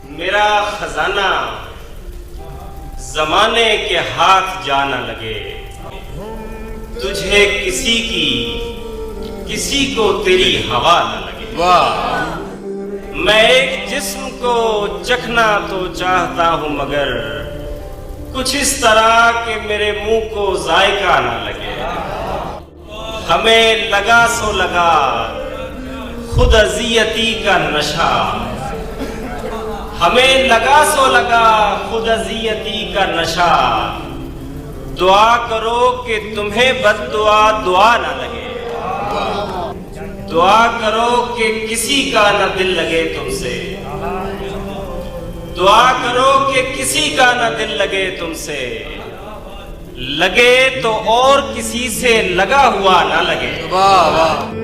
میرا خزانہ زمانے کے ہاتھ جا نہ لگے، تجھے کسی کو تیری ہوا نہ لگے۔ واہ، میں ایک جسم کو چکھنا تو چاہتا ہوں، مگر کچھ اس طرح کہ میرے منہ کو ذائقہ نہ لگے۔ ہمیں لگا سو لگا خود اذیتی کا نشہ، ہمیں لگا سو لگا خود اذیتی کا نشہ۔ دعا کرو کہ تمہیں بد دعا نہ لگے، دعا کرو کہ کسی کا نہ دل لگے تم سے، دعا کرو کہ کسی کا نہ دل لگے تم سے، لگے تو اور کسی سے لگا ہوا نہ لگے۔ واہ واہ۔